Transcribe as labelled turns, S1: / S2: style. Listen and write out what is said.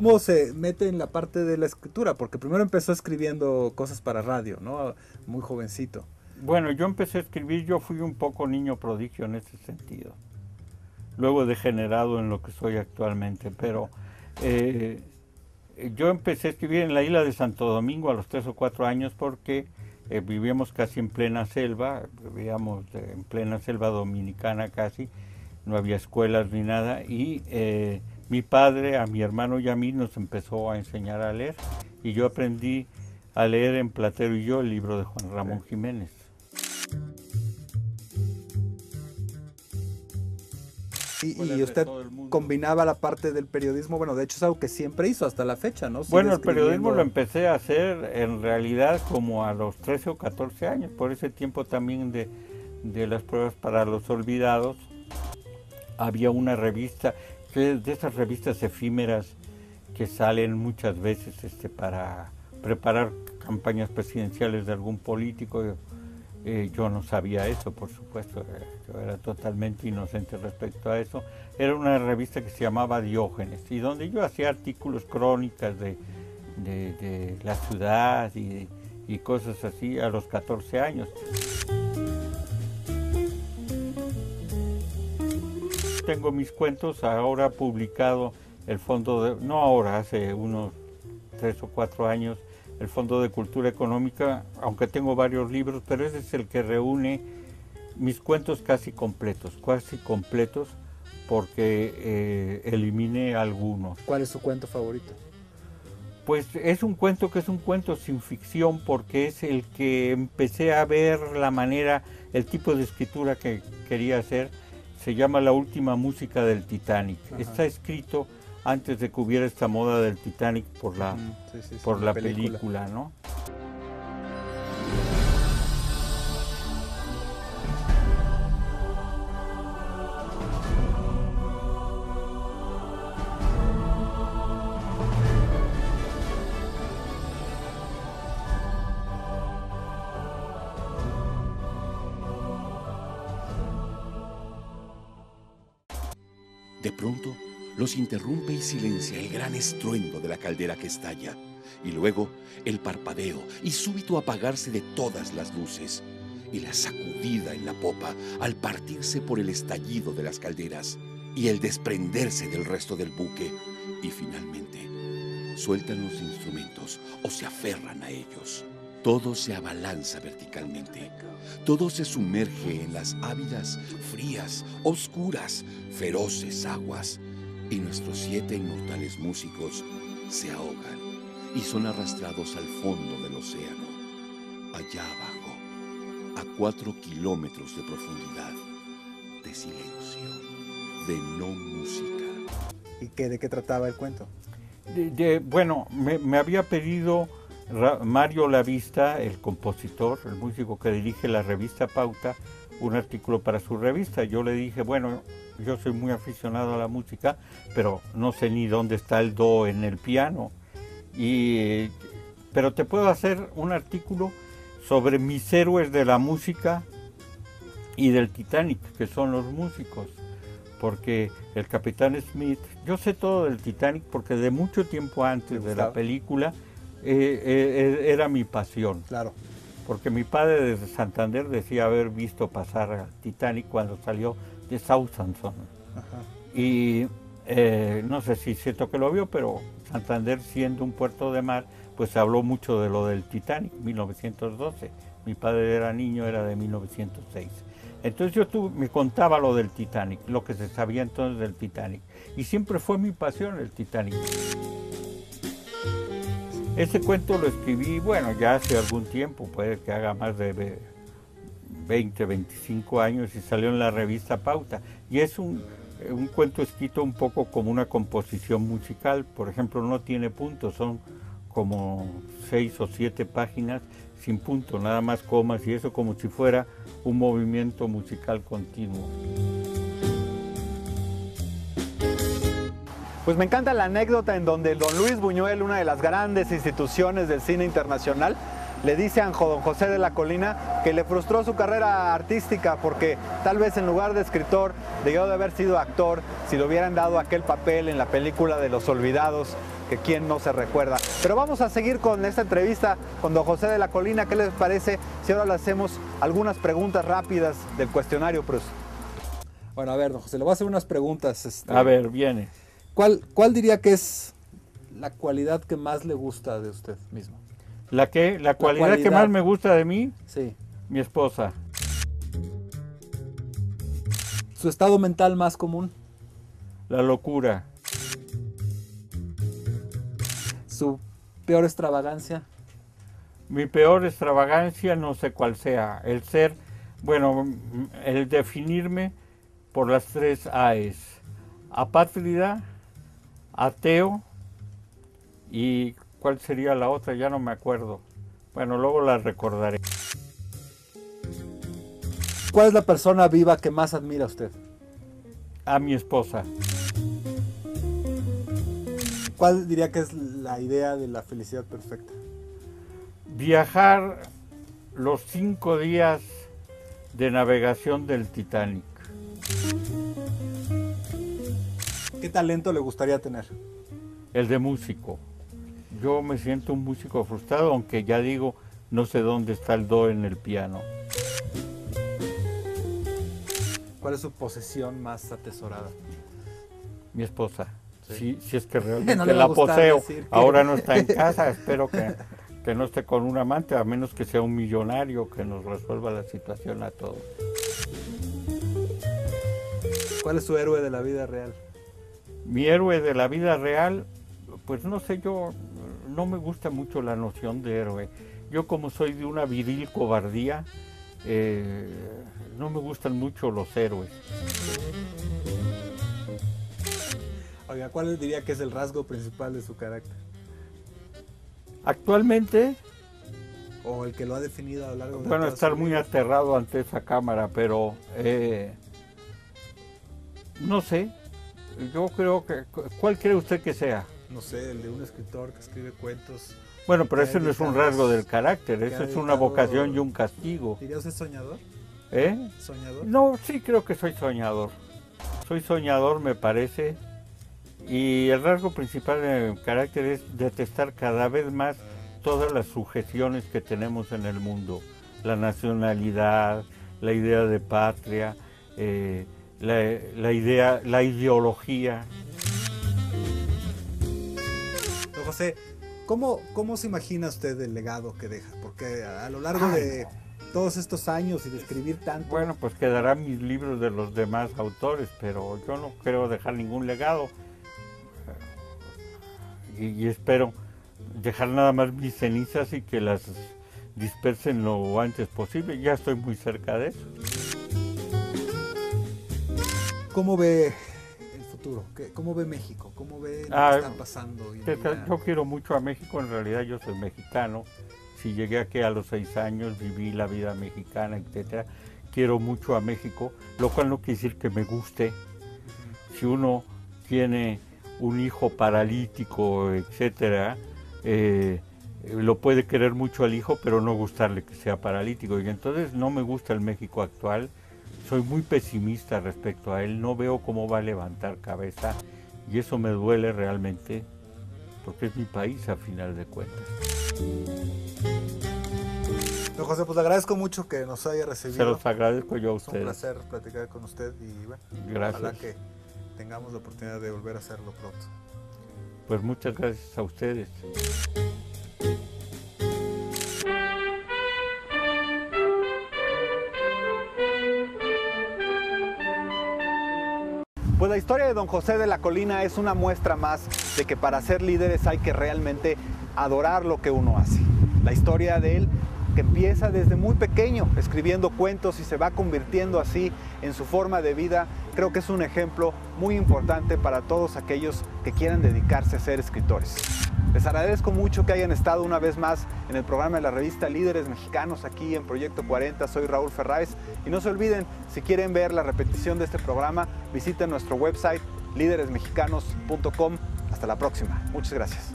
S1: ¿Cómo se mete en la parte de la escritura? Porque primero empezó escribiendo cosas para radio, ¿no? Muy jovencito.
S2: Bueno, yo empecé a escribir, yo fui un poco niño prodigio en ese sentido. Luego he degenerado en lo que soy actualmente, pero yo empecé a escribir en la isla de Santo Domingo a los 3 o 4 años porque vivíamos casi en plena selva, vivíamos en plena selva dominicana casi, no había escuelas ni nada, y mi padre a mi hermano y a mí nos empezó a enseñar a leer, y yo aprendí a leer en Platero y yo el libro de Juan Ramón Jiménez.
S1: Y usted combinaba la parte del periodismo, bueno, de hecho es algo que siempre hizo hasta la fecha, ¿no?
S2: Bueno, el periodismo lo empecé a hacer en realidad como a los 13 o 14 años, por ese tiempo también de las pruebas para los olvidados. Había una revista, de esas revistas efímeras que salen muchas veces para preparar campañas presidenciales de algún político. Yo no sabía eso, por supuesto, yo era totalmente inocente respecto a eso. Era una revista que se llamaba Diógenes y donde yo hacía artículos, crónicas de la ciudad y cosas así a los 14 años. Tengo mis cuentos ahora publicado el fondo de, no ahora, hace unos 3 o 4 años, el Fondo de Cultura Económica, aunque tengo varios libros, pero ese es el que reúne mis cuentos casi completos porque eliminé algunos.
S1: ¿Cuál es su cuento favorito?
S2: Pues es un cuento que es un cuento sin ficción porque es el que empecé a ver la manera, el tipo de escritura que quería hacer. Se llama La última música del Titanic. Ajá. Está escrito antes de que hubiera esta moda del Titanic por la película, ¿no?
S3: De pronto, los interrumpe y silencia el gran estruendo de la caldera que estalla, y luego el parpadeo y súbito apagarse de todas las luces, y la sacudida en la popa al partirse por el estallido de las calderas, y el desprenderse del resto del buque, y finalmente sueltan los instrumentos o se aferran a ellos. Todo se abalanza verticalmente, todo se sumerge en las ávidas, frías, oscuras, feroces aguas, y nuestros 7 inmortales músicos se ahogan y son arrastrados al fondo del océano, allá abajo, a 4 kilómetros de profundidad, de silencio, de no música.
S1: ¿Y de qué trataba el cuento?
S2: Bueno, me había pedido Mario Lavista, el compositor, el músico que dirige la revista Pauta, un artículo para su revista. Yo le dije, bueno, yo soy muy aficionado a la música, pero no sé ni dónde está el do en el piano. Pero te puedo hacer un artículo sobre mis héroes de la música y del Titanic, que son los músicos. Porque el Capitán Smith, yo sé todo del Titanic porque de mucho tiempo antes de la película era mi pasión.
S1: Claro.
S2: Porque mi padre desde Santander decía haber visto pasar al Titanic cuando salió de Southampton. Ajá. Y no sé si es cierto que lo vio, pero Santander, siendo un puerto de mar, pues habló mucho de lo del Titanic, 1912. Mi padre era niño, era de 1906. Entonces me contaba lo del Titanic, lo que se sabía entonces del Titanic. Y siempre fue mi pasión el Titanic. Ese cuento lo escribí, bueno, ya hace algún tiempo, puede que haga más de 20, 25 años, y salió en la revista Pauta. Y es un cuento escrito un poco como una composición musical. Por ejemplo, no tiene puntos, son como 6 o 7 páginas sin punto, nada más comas, y eso como si fuera un movimiento musical continuo.
S4: Pues me encanta la anécdota en donde don Luis Buñuel, una de las grandes instituciones del cine internacional, le dice a don José de la Colina que le frustró su carrera artística porque tal vez en lugar de escritor debió de haber sido actor si le hubieran dado aquel papel en la película de Los Olvidados que quién no se recuerda. Pero vamos a seguir con esta entrevista con don José de la Colina. ¿Qué les parece si ahora le hacemos algunas preguntas rápidas del cuestionario Proust?
S1: Bueno, a ver, don José, le voy a hacer unas preguntas.
S2: A ver, viene.
S1: ¿Cuál diría que es la cualidad que más le gusta de usted mismo?
S2: ¿La cualidad que más me gusta de mí?
S1: Sí.
S2: Mi esposa.
S1: ¿Su estado mental más común?
S2: La locura.
S1: ¿Su peor extravagancia?
S2: Mi peor extravagancia, no sé cuál sea. El ser, bueno, el definirme por las 3 A's. Apátrida, ateo y ¿cuál sería la otra? Ya no me acuerdo. Bueno, luego la recordaré.
S1: ¿Cuál es la persona viva que más admira a usted?
S2: A mi esposa.
S1: ¿Cuál diría que es la idea de la felicidad perfecta?
S2: Viajar los 5 días de navegación del Titanic.
S1: ¿Qué talento le gustaría tener?
S2: El de músico. Yo me siento un músico frustrado, aunque ya digo, no sé dónde está el do en el piano.
S1: ¿Cuál es su posesión más atesorada?
S2: Mi esposa.
S1: Sí.
S2: Si es que realmente
S1: No le va a
S2: la
S1: gustar
S2: poseo.
S1: decir que-
S2: Ahora no está en casa, espero que no esté con un amante, a menos que sea un millonario que nos resuelva la situación a todos.
S1: ¿Cuál es su héroe de la vida real?
S2: Mi héroe de la vida real, pues no sé, yo no me gusta mucho la noción de héroe. Yo como soy de una viril cobardía, no me gustan mucho los héroes.
S1: Oiga, ¿cuál diría que es el rasgo principal de su carácter?
S2: Actualmente,
S1: ¿O el que lo ha definido a lo largo de
S2: bueno,
S1: toda
S2: estar
S1: su
S2: muy
S1: vida?
S2: aterrado ante esa cámara, pero no sé, yo creo que, ¿cuál cree usted que sea?
S1: No sé, el de un escritor que escribe cuentos.
S2: Bueno, pero
S1: Que
S2: ese no es un
S1: dedicados-
S2: rasgo del carácter,
S1: que
S2: eso
S1: ha
S2: es una
S1: dedicado-
S2: vocación y un castigo.
S1: ¿Diría usted soñador?
S2: ¿Eh?
S1: ¿Soñador?
S2: No, sí creo que soy soñador. Soy soñador, me parece. Y el rasgo principal de mi carácter es detestar cada vez más todas las sujeciones que tenemos en el mundo. La nacionalidad, la idea de patria, la ideología.
S1: Don José, ¿cómo se imagina usted el legado que deja? Porque a lo largo de todos estos años y de escribir tanto...
S2: Bueno, pues quedarán mis libros de los demás autores, pero yo no creo dejar ningún legado. Y espero dejar nada más mis cenizas y que las dispersen lo antes posible. Ya estoy muy cerca de eso.
S1: ¿Cómo ve el futuro? ¿Cómo ve México? ¿Cómo ve lo que está pasando hoy en día?
S2: Yo quiero mucho a México, en realidad yo soy mexicano. Si llegué aquí a los 6 años, viví la vida mexicana, etcétera. Quiero mucho a México, lo cual no quiere decir que me guste. Si uno tiene un hijo paralítico, etcétera, lo puede querer mucho al hijo, pero no gustarle que sea paralítico. Y entonces no me gusta el México actual. Soy muy pesimista respecto a él. No veo cómo va a levantar cabeza y eso me duele realmente, porque es mi país a final de cuentas.
S1: Don José, pues le agradezco mucho que nos haya recibido.
S2: Se los agradezco yo a
S1: Es un
S2: ustedes.
S1: placer platicar con usted y bueno,
S2: Gracias.
S1: ojalá que tengamos la oportunidad de volver a hacerlo pronto.
S2: Pues muchas gracias a ustedes.
S4: Pues la historia de don José de la Colina es una muestra más de que para ser líderes hay que realmente adorar lo que uno hace. La historia de él, que empieza desde muy pequeño escribiendo cuentos y se va convirtiendo así en su forma de vida, creo que es un ejemplo muy importante para todos aquellos que quieran dedicarse a ser escritores. Les agradezco mucho que hayan estado una vez más en el programa de la revista Líderes Mexicanos aquí en Proyecto 40. Soy Raúl Ferráez y no se olviden, si quieren ver la repetición de este programa, visiten nuestro website líderesmexicanos.com. Hasta la próxima. Muchas gracias.